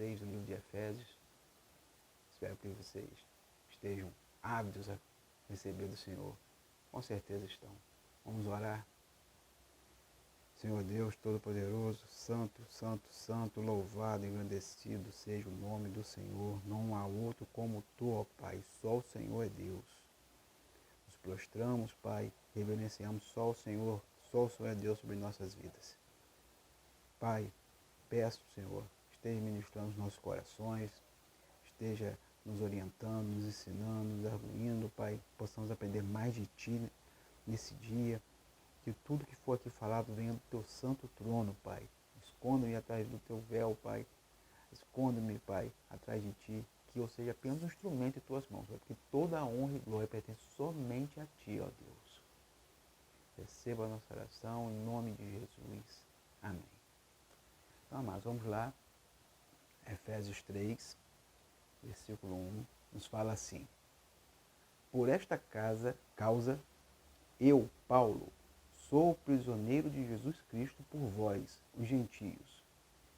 3 do livro de Efésios. Espero que vocês estejam ávidos a receber do Senhor. Com certeza estão. Vamos orar. Senhor Deus Todo-Poderoso, Santo, Santo, Santo, louvado e engrandecido seja o nome do Senhor. Não há outro como Tu, ó Pai. Só o Senhor é Deus. Nos prostramos, Pai, reverenciamos só o Senhor é Deus sobre nossas vidas. Pai, peço, Senhor, esteja ministrando os nossos corações, esteja nos orientando, nos ensinando, nos arguindo, Pai, possamos aprender mais de Ti nesse dia, que tudo que for aqui falado venha do Teu santo trono, Pai. Esconda-me atrás do Teu véu, Pai. Esconda-me, Pai, atrás de Ti, que eu seja apenas um instrumento em Tuas mãos, Pai, porque toda a honra e glória pertence somente a Ti, ó Deus. Receba a nossa oração em nome de Jesus. Amém. Então, amados, vamos lá. Efésios 3, versículo 1, nos fala assim: Por esta causa, eu, Paulo, sou prisioneiro de Jesus Cristo por vós, os gentios.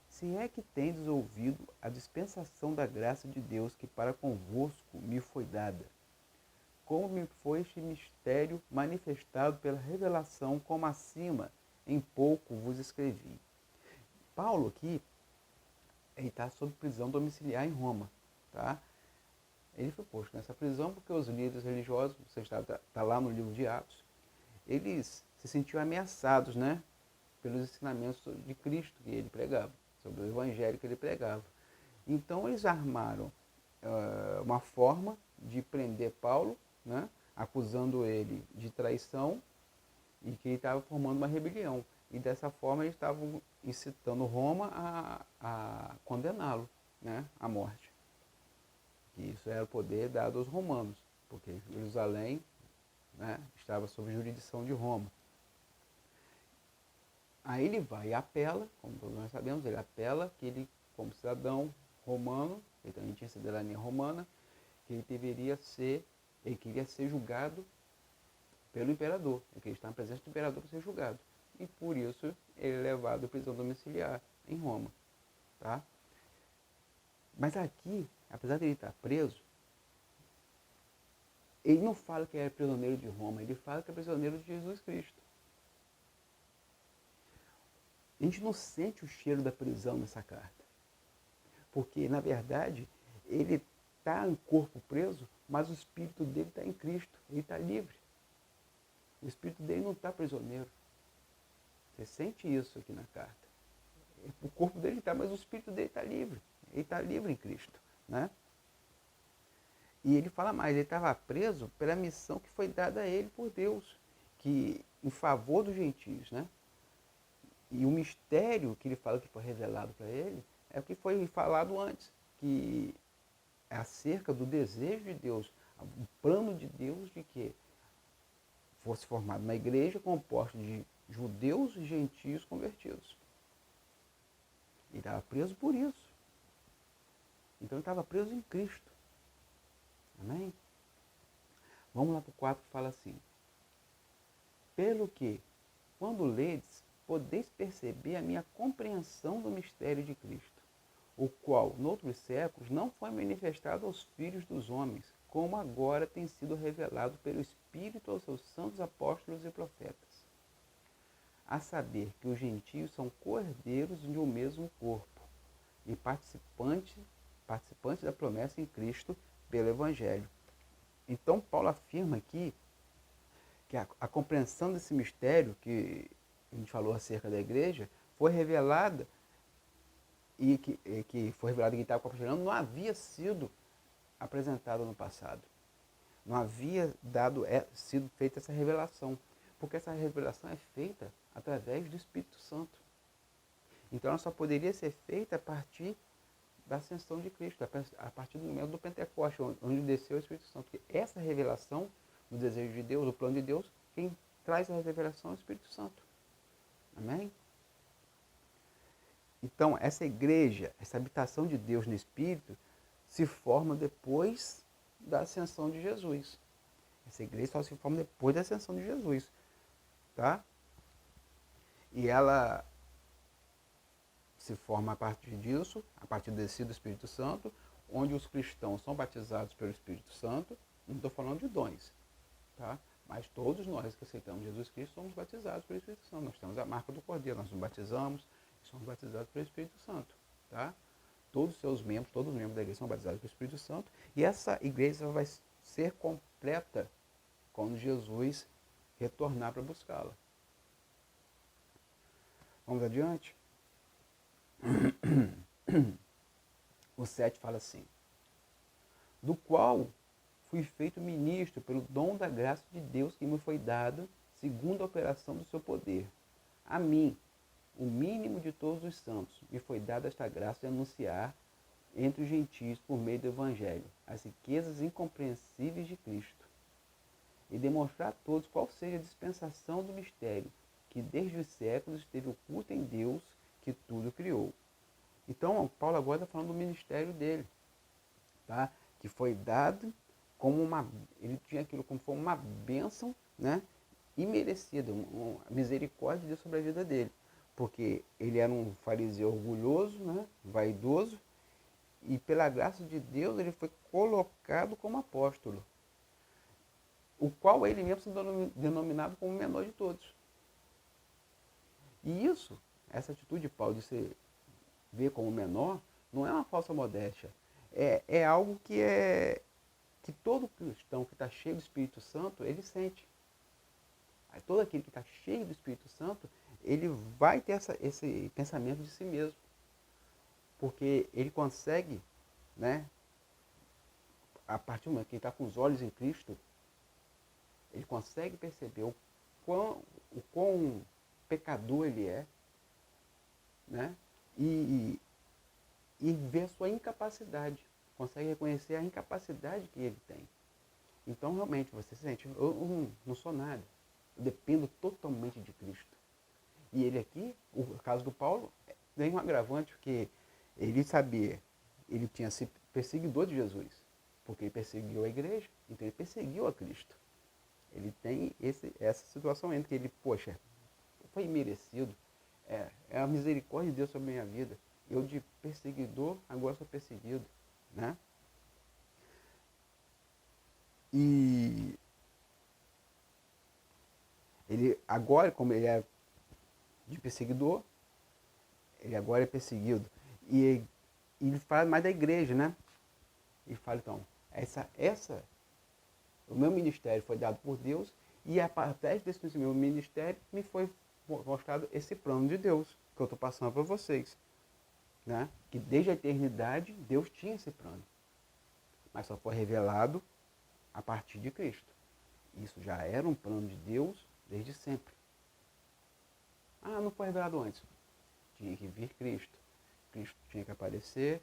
Se é que tendes ouvido a dispensação da graça de Deus que para convosco me foi dada, como me foi este mistério manifestado pela revelação, como acima, em pouco vos escrevi. Paulo aqui, ele está sob prisão domiciliar em Roma, tá? Ele foi posto nessa prisão porque os líderes religiosos, você está lá no livro de Atos, eles se sentiam ameaçados, né, pelos ensinamentos de Cristo que ele pregava, sobre o evangelho que ele pregava. Então eles armaram uma forma de prender Paulo, né, acusando ele de traição e que ele estava formando uma rebelião. E dessa forma eles estavam incitando Roma a condená-lo, né, à morte. E isso era o poder dado aos romanos, porque Jerusalém, né, estava sob jurisdição de Roma. Aí ele vai e apela, como todos nós sabemos, ele apela que ele, como cidadão romano, ele também tinha cidadania romana, que ele queria ser julgado pelo imperador, ele queria estar na presença do imperador para ser julgado. E por isso ele é levado à prisão domiciliar em Roma. Tá? Mas aqui, apesar de ele estar preso, ele não fala que é prisioneiro de Roma, ele fala que é prisioneiro de Jesus Cristo. A gente não sente o cheiro da prisão nessa carta. Porque, na verdade, ele está em corpo preso, mas o espírito dele está em Cristo. Ele está livre. O espírito dele não está prisioneiro. Você sente isso aqui na carta. O corpo dele está, mas o espírito dele está livre. Ele está livre em Cristo. Né? E ele fala mais, ele estava preso pela missão que foi dada a ele por Deus, que em favor dos gentios, né? E o mistério que ele fala que foi revelado para ele é o que foi falado antes, que é acerca do desejo de Deus, o plano de Deus de que fosse formada uma igreja composta de judeus e gentios convertidos. Ele estava preso por isso. Então ele estava preso em Cristo. Amém? Vamos lá para o 4 que fala assim: Pelo que, quando ledes, podeis perceber a minha compreensão do mistério de Cristo, o qual, noutros séculos, não foi manifestado aos filhos dos homens, como agora tem sido revelado pelo Espírito aos seus santos apóstolos e profetas. A saber que os gentios são cordeiros de um mesmo corpo e participantes da promessa em Cristo pelo Evangelho. Então, Paulo afirma aqui que a compreensão desse mistério que a gente falou acerca da igreja foi revelada e que foi revelado que ele estava compartilhando, não havia sido apresentado no passado. Não havia sido feita essa revelação, porque essa revelação é feita através do Espírito Santo. Então ela só poderia ser feita a partir da ascensão de Cristo, a partir do momento do Pentecostes, onde desceu o Espírito Santo. Porque essa revelação do desejo de Deus, do plano de Deus, quem traz a revelação é o Espírito Santo. Amém? Então, essa igreja, essa habitação de Deus no Espírito, se forma depois da ascensão de Jesus. Essa igreja só se forma depois da ascensão de Jesus. Tá? E ela se forma a partir disso, a partir do descido do Espírito Santo, onde os cristãos são batizados pelo Espírito Santo. Não estou falando de dons, tá? Mas todos nós que aceitamos Jesus Cristo somos batizados pelo Espírito Santo. Nós temos a marca do Cordeiro, nós nos batizamos e somos batizados pelo Espírito Santo, tá? Todos os membros da igreja são batizados pelo Espírito Santo, e essa igreja vai ser completa quando Jesus retornar para buscá-la. Vamos adiante? O 7 fala assim: do qual fui feito ministro pelo dom da graça de Deus que me foi dado, segundo a operação do seu poder. A mim, o mínimo de todos os santos, me foi dada esta graça de anunciar entre os gentios, por meio do Evangelho, as riquezas incompreensíveis de Cristo, e demonstrar a todos qual seja a dispensação do mistério, que desde os séculos esteve oculto em Deus, que tudo criou. Então, Paulo agora está falando do ministério dele, tá? Que foi dado como ele tinha aquilo como foi uma bênção, né? Imerecida, uma misericórdia de Deus sobre a vida dele. Porque ele era um fariseu orgulhoso, né? Vaidoso, e pela graça de Deus ele foi colocado como apóstolo, o qual ele mesmo se denominava como o menor de todos. E isso, essa atitude de Paulo de se ver como menor, não é uma falsa modéstia. É algo que todo cristão que está cheio do Espírito Santo, ele sente. Todo aquele que está cheio do Espírito Santo, ele vai ter esse pensamento de si mesmo. Porque ele consegue, né, a partir do momento que ele está com os olhos em Cristo, ele consegue perceber o quão pecador ele é, né, e ver a sua incapacidade, consegue reconhecer a incapacidade que ele tem. Então, realmente, você sente, eu não sou nada, eu dependo totalmente de Cristo. E ele aqui, o caso do Paulo, tem um agravante, porque ele sabia, ele tinha sido perseguidor de Jesus, porque ele perseguiu a igreja, então ele perseguiu a Cristo. Ele tem essa situação entre que ele, poxa, foi imerecido, é a misericórdia de Deus sobre a minha vida. Eu de perseguidor, agora sou perseguido, né? E ele agora, como ele é de perseguidor, ele agora é perseguido. E ele fala mais da igreja, né? Ele fala, então, o meu ministério foi dado por Deus, e através desse meu ministério me foi mostrado esse plano de Deus, que eu estou passando para vocês. Né? Que desde a eternidade Deus tinha esse plano, mas só foi revelado a partir de Cristo. Isso já era um plano de Deus desde sempre. Não foi revelado antes. Tinha que vir Cristo. Cristo tinha que aparecer,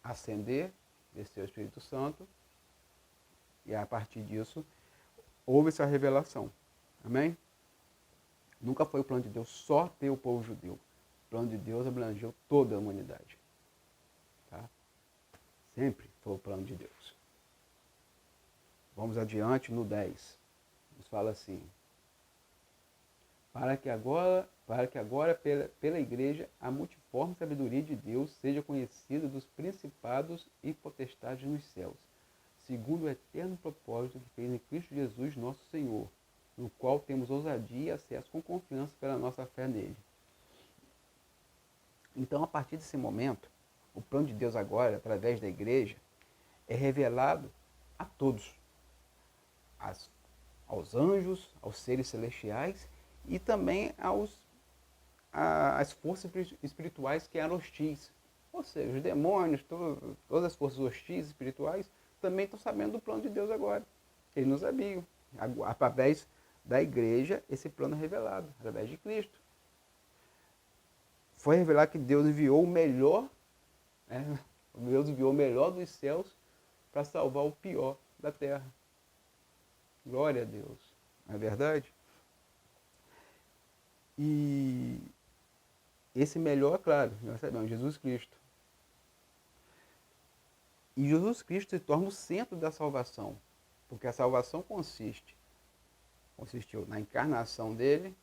ascender, descer o Espírito Santo, e a partir disso houve essa revelação. Amém? Nunca foi o plano de Deus só ter o povo judeu. O plano de Deus abrangeu toda a humanidade. Tá? Sempre foi o plano de Deus. Vamos adiante no 10. Nos fala assim: para que agora pela igreja a multiforme sabedoria de Deus seja conhecida dos principados e potestades nos céus, segundo o eterno propósito que fez em Cristo Jesus nosso Senhor, no qual temos ousadia e acesso com confiança pela nossa fé nele. Então, a partir desse momento, o plano de Deus agora, através da igreja, é revelado a todos, aos anjos, aos seres celestiais e também às forças espirituais que eram hostis. Ou seja, os demônios, todas as forças hostis espirituais também estão sabendo do plano de Deus agora. Eles não sabiam. Através da igreja, esse plano é revelado, através de Cristo. Foi revelado que Deus enviou o melhor, Deus enviou o melhor dos céus para salvar o pior da terra. Glória a Deus. Não é verdade? E esse melhor, claro, nós sabemos, Jesus Cristo. E Jesus Cristo se torna o centro da salvação, porque a salvação consistiu na encarnação dele,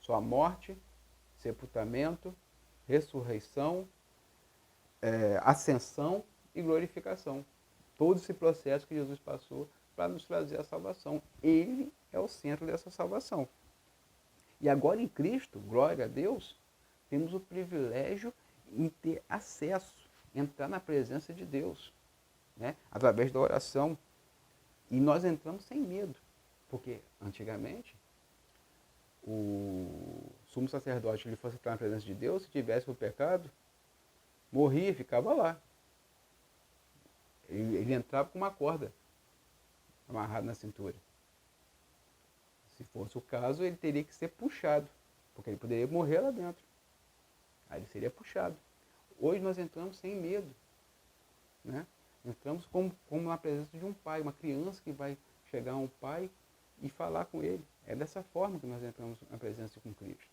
sua morte, sepultamento, ressurreição, ascensão e glorificação. Todo esse processo que Jesus passou para nos trazer a salvação. Ele é o centro dessa salvação. E agora em Cristo, glória a Deus, temos o privilégio em ter acesso, entrar na presença de Deus, né? Através da oração. E nós entramos sem medo, porque antigamente o sumo sacerdote, ele fosse entrar na presença de Deus, se tivesse o pecado, morria e ficava lá. Ele entrava com uma corda amarrada na cintura. Se fosse o caso, ele teria que ser puxado, porque ele poderia morrer lá dentro. Aí ele seria puxado. Hoje nós entramos sem medo, né? Entramos como na presença de um pai, uma criança que vai chegar a um pai e falar com ele. É dessa forma que nós entramos na presença com Cristo,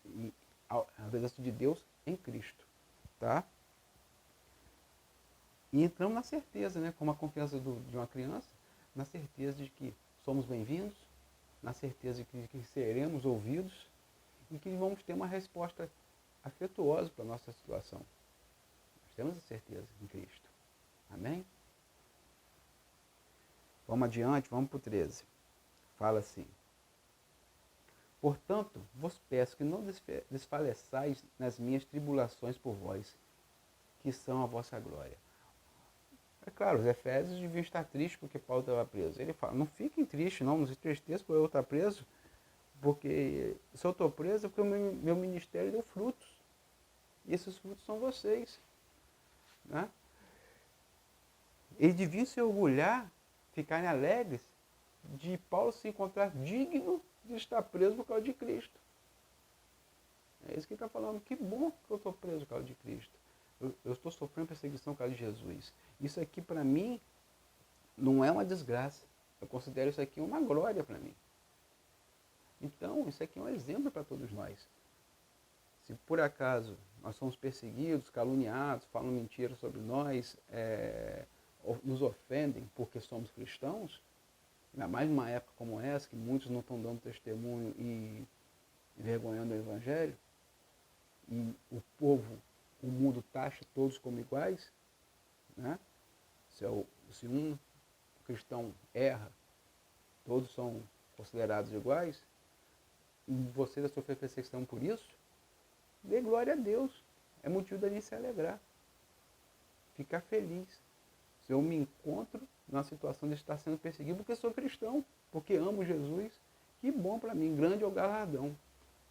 a presença de Deus em Cristo, tá? E entramos na certeza, né, como a confiança de uma criança, na certeza de que somos bem-vindos, na certeza de que seremos ouvidos e que vamos ter uma resposta afetuosa para a nossa situação. Nós temos a certeza em Cristo. Amém? Vamos adiante, vamos para o 13. Fala assim: portanto, vos peço que não desfaleçais nas minhas tribulações por vós, que são a vossa glória. É claro, os Efésios deviam estar tristes porque Paulo estava preso. Ele fala, não fiquem tristes não se entristeçam por eu estar preso, porque se eu estou preso é porque o meu ministério deu frutos. E esses frutos são vocês. Né? Eles deviam se orgulhar, ficarem alegres, de Paulo se encontrar digno de estar preso por causa de Cristo. É isso que ele está falando. Que bom que eu estou preso por causa de Cristo. Eu estou sofrendo perseguição por causa de Jesus. Isso aqui para mim não é uma desgraça. Eu considero isso aqui uma glória para mim. Então, isso aqui é um exemplo para todos nós. Se por acaso nós somos perseguidos, caluniados, falam mentiras sobre nós, nos ofendem porque somos cristãos, ainda mais numa época como essa, que muitos não estão dando testemunho e envergonhando o Evangelho, e o mundo taxa todos como iguais, né? Se um cristão erra, todos são considerados iguais, e você vai sofrer perseguição por isso, dê glória a Deus. É motivo da gente se alegrar, ficar feliz. Se eu me encontro numa situação de estar sendo perseguido porque sou cristão, porque amo Jesus, que bom para mim, grande é o galardão.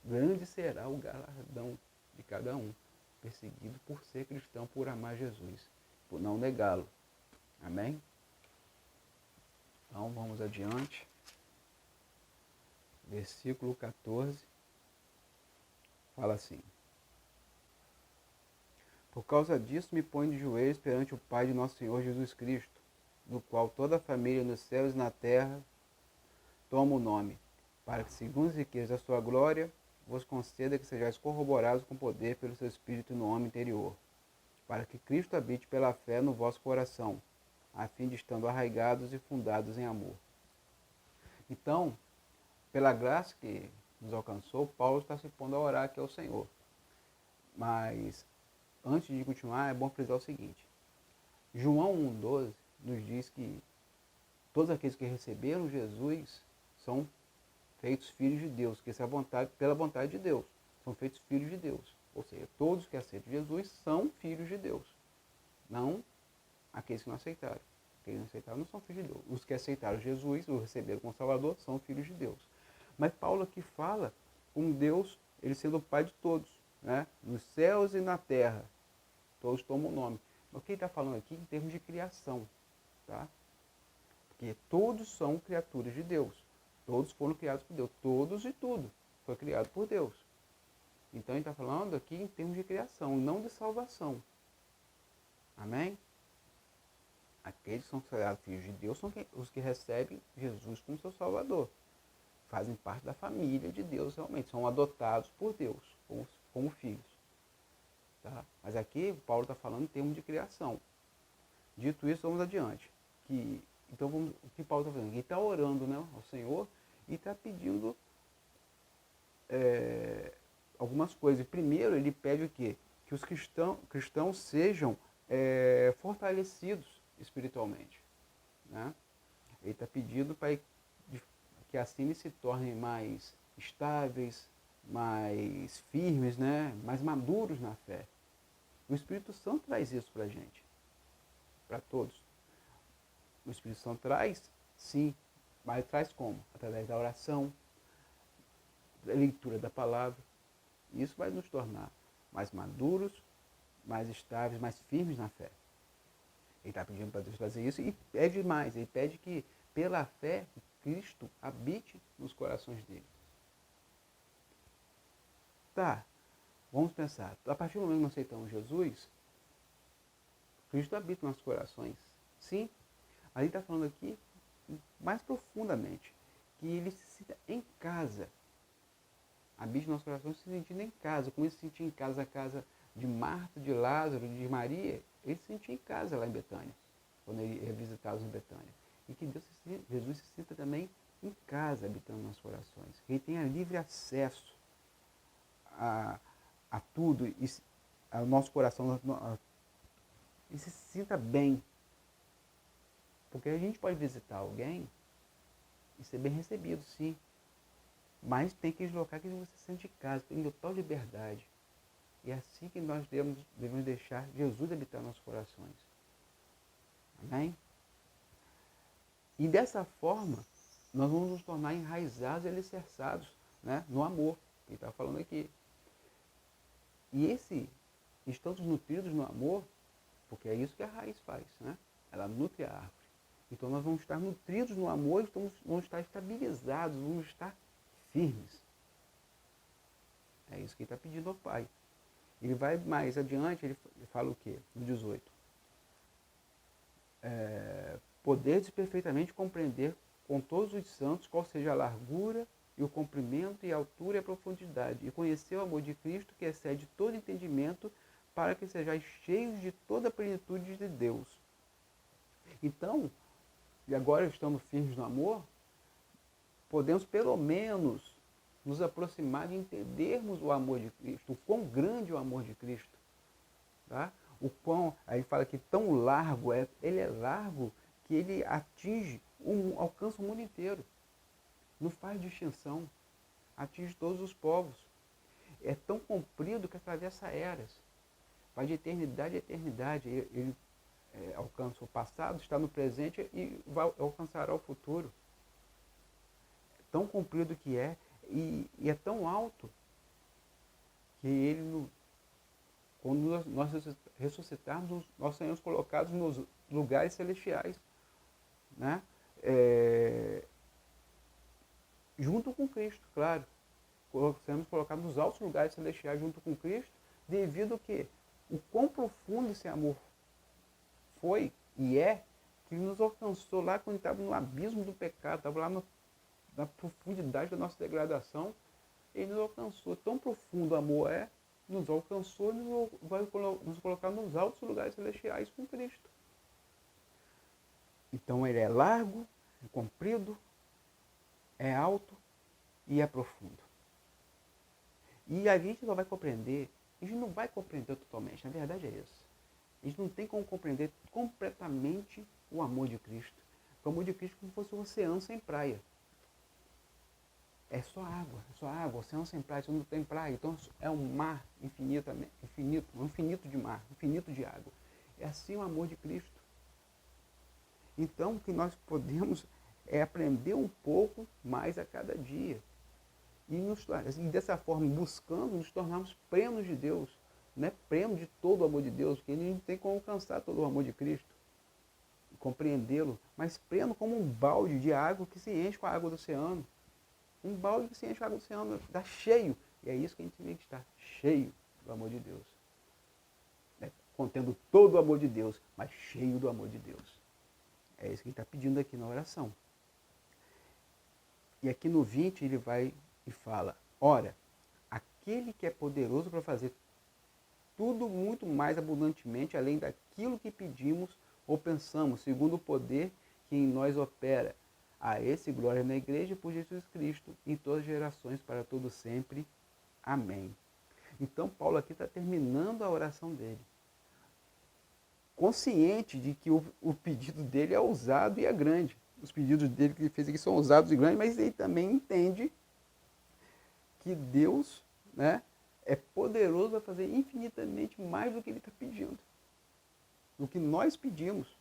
Grande será o galardão de cada um, perseguido por ser cristão, por amar Jesus, por não negá-lo. Amém? Então vamos adiante. Versículo 14 fala assim: por causa disso me ponho de joelhos perante o Pai de nosso Senhor Jesus Cristo, do qual toda a família nos céus e na terra toma o nome, para que, segundo as riquezas da sua glória, vos conceda que sejais corroborados com poder pelo seu Espírito no homem interior, para que Cristo habite pela fé no vosso coração, a fim de estando arraigados e fundados em amor. Então, pela graça que nos alcançou, Paulo está se pondo a orar aqui ao Senhor. Mas, antes de continuar, é bom frisar o seguinte: João 1,12 nos diz que todos aqueles que receberam Jesus são feitos filhos de Deus, que essa é a vontade, pela vontade de Deus, são feitos filhos de Deus. Ou seja, todos que aceitam Jesus são filhos de Deus, não aqueles que não aceitaram. Aqueles que não aceitaram não são filhos de Deus. Os que aceitaram Jesus, o receberam como Salvador, são filhos de Deus. Mas Paulo aqui fala com Deus, ele sendo o Pai de todos, né? Nos céus e na terra, todos tomam o nome. Mas o que ele está falando aqui em termos de criação, tá? Porque todos são criaturas de Deus. Todos foram criados por Deus. Todos e tudo foi criado por Deus. Então ele está falando aqui em termos de criação, não de salvação. Amém? Aqueles que são considerados filhos de Deus são os que recebem Jesus como seu Salvador. Fazem parte da família de Deus realmente. São adotados por Deus como filhos. Tá? Mas aqui Paulo está falando em termos de criação. Dito isso, vamos adiante. Então, o que Paulo está fazendo? Ele está orando, né, ao Senhor e está pedindo algumas coisas. Primeiro, ele pede o quê? Que os cristãos sejam fortalecidos espiritualmente, né? Ele está pedindo para que assim eles se tornem mais estáveis, mais firmes, né? Mais maduros na fé. O Espírito Santo traz isso para a gente, para todos. O Espírito Santo traz, sim, mas traz como? Através da oração, da leitura da palavra. Isso vai nos tornar mais maduros, mais estáveis, mais firmes na fé. Ele está pedindo para Deus fazer isso e pede mais. Ele pede que, pela fé, Cristo habite nos corações deles. Tá, vamos pensar. A partir do momento que nós aceitamos Jesus, Cristo habita nos nossos corações. Sim, mas ele está falando aqui mais profundamente, que ele se sinta em casa. Habite nos nossos corações se sentindo em casa. Como ele se sentia em casa, a casa de Marta, de Lázaro, de Maria, ele se sentia em casa lá em Betânia, quando ele ia visitá-los em Betânia. E que Jesus se sinta também em casa, habitando nos nossos corações. Que ele tenha livre acesso a tudo, ao nosso coração, e se sinta bem. Porque a gente pode visitar alguém e ser bem recebido, sim. Mas tem que deslocar que você se sente em casa, tem total liberdade. E é assim que nós devemos deixar Jesus habitar nossos corações. Amém? E dessa forma, nós vamos nos tornar enraizados e alicerçados, né, no amor, que ele está falando aqui. E estamos nutridos no amor, porque é isso que a raiz faz, né? Ela nutre a árvore. Então nós vamos estar nutridos no amor, vamos estar estabilizados, vamos estar firmes. É isso que ele está pedindo ao Pai. Ele vai mais adiante, ele fala o quê? No 18. Poderes perfeitamente compreender com todos os santos qual seja a largura e o comprimento e a altura e a profundidade, e conhecer o amor de Cristo que excede todo entendimento, para que sejais cheios de toda a plenitude de Deus. Então, e agora estamos firmes no amor, podemos pelo menos nos aproximar de entendermos o amor de Cristo, o quão grande é o amor de Cristo. Tá? O quão, aí fala que tão largo é, ele é largo que ele alcança o mundo inteiro. Não faz distinção, atinge todos os povos. É tão comprido que atravessa eras. Vai de eternidade a eternidade. Ele alcança o passado, está no presente e alcançará o futuro. Tão comprido que é, e é tão alto que ele, quando nós ressuscitarmos, nós seremos colocados nos lugares celestiais, né? Junto com Cristo, claro. Seremos colocados nos altos lugares celestiais junto com Cristo, devido ao que? O quão profundo esse amor foi e é, que nos alcançou lá quando estava no abismo do pecado, estava lá na profundidade da nossa degradação, ele nos alcançou. Tão profundo o amor é, nos alcançou e vai nos colocar nos altos lugares celestiais com Cristo. Então ele é largo, é comprido, é alto e é profundo. E a gente não vai compreender, a gente não vai compreender totalmente, na verdade é isso. A gente não tem como compreender completamente o amor de Cristo. O amor de Cristo é como se fosse um oceano sem praia. É só água, oceano sem praia, você não tem praia, então é um mar infinito, um infinito de mar, infinito de água. É assim o amor de Cristo. Então, o que nós podemos é aprender um pouco mais a cada dia. E dessa forma, buscando nos tornarmos plenos de Deus. Não é pleno de todo o amor de Deus, porque a gente não tem como alcançar todo o amor de Cristo, compreendê-lo, mas pleno como um balde de água que se enche com a água do oceano. Um balde que se enche com a água do oceano, está cheio. E é isso que a gente tem que estar, cheio do amor de Deus. Contendo todo o amor de Deus, mas cheio do amor de Deus. É isso que ele está pedindo aqui na oração. E aqui no 20 ele vai e fala: ora, aquele que é poderoso para fazer tudo muito mais abundantemente, além daquilo que pedimos ou pensamos, segundo o poder que em nós opera. A esse glória na igreja por Jesus Cristo, em todas as gerações, para todo sempre. Amém. Então, Paulo aqui está terminando a oração dele, consciente de que o pedido dele é ousado e é grande. Os pedidos dele que ele fez aqui são ousados e grandes, mas ele também entende que Deus, né, é poderoso a fazer infinitamente mais do que ele está pedindo, do que nós pedimos,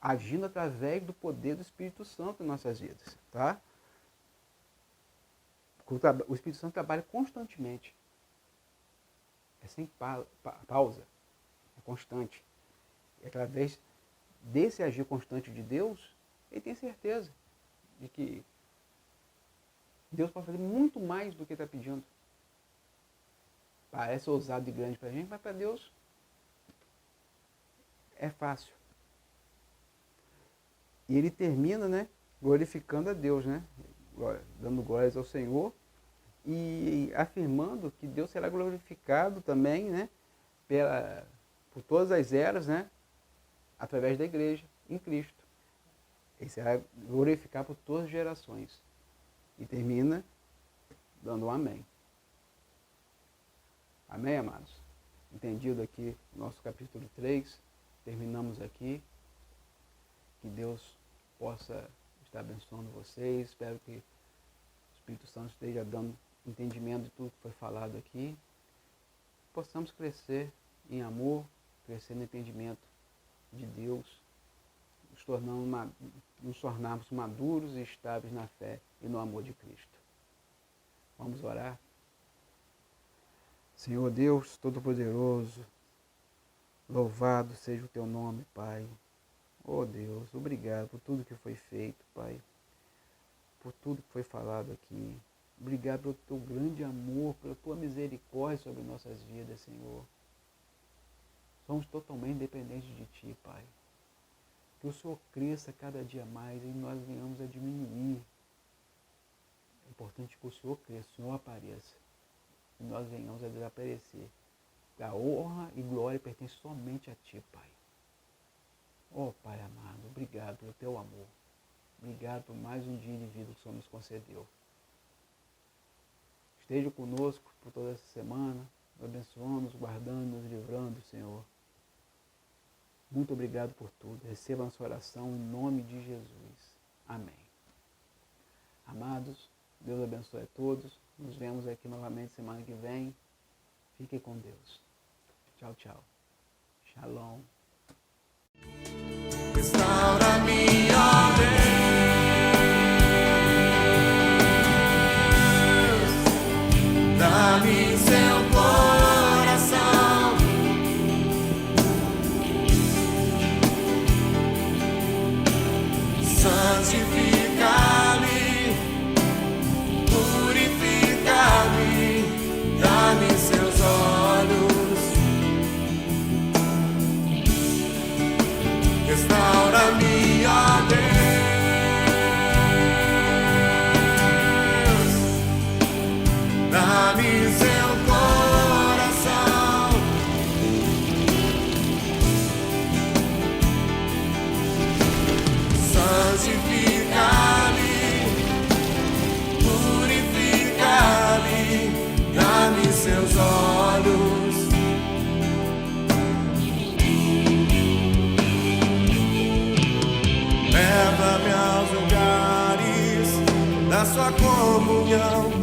agindo através do poder do Espírito Santo em nossas vidas, tá? O Espírito Santo trabalha constantemente, é sem pausa, é constante. E através desse agir constante de Deus, ele tem certeza de que Deus pode fazer muito mais do que está pedindo. Parece ousado e grande para a gente, mas para Deus é fácil. E ele termina, né, glorificando a Deus, né, dando glórias ao Senhor e afirmando que Deus será glorificado também, né, por todas as eras, né, através da igreja, em Cristo. Ele será glorificado por todas as gerações. E termina dando um amém. Amém, amados? Entendido aqui o nosso capítulo 3, terminamos aqui. Que Deus possa estar abençoando vocês. Espero que o Espírito Santo esteja dando entendimento de tudo que foi falado aqui. Possamos crescer em amor, crescer no entendimento de Deus, nos tornarmos maduros e estáveis na fé e no amor de Cristo. Vamos orar? Senhor Deus Todo-Poderoso, louvado seja o teu nome, Pai. Oh Deus, obrigado por tudo que foi feito, Pai, por tudo que foi falado aqui. Obrigado pelo teu grande amor, pela tua misericórdia sobre nossas vidas, Senhor. Somos totalmente dependentes de Ti, Pai. Que o Senhor cresça cada dia mais e nós venhamos a diminuir. É importante que o Senhor cresça, o Senhor apareça e nós venhamos a desaparecer. A honra e glória pertence somente a Ti, Pai. Oh, Pai amado, obrigado pelo Teu amor. Obrigado por mais um dia de vida que o Senhor nos concedeu. Esteja conosco por toda essa semana, nos abençoando, nos guardando, nos livrando, Senhor. Muito obrigado por tudo. Receba a nossa oração em nome de Jesus. Amém. Amados, Deus abençoe a todos. Nos vemos aqui novamente semana que vem. Fiquem com Deus. Tchau, tchau. Shalom. Restaura-me, ó Deus, dá-me seu coração, santifica-me, purifica-me, dá-me seus olhos, restaura-me, ó Deus, dá-me seu coração, santifica-me, purifica-me, dá-me seus olhos, leva-me aos lugares da sua comunhão,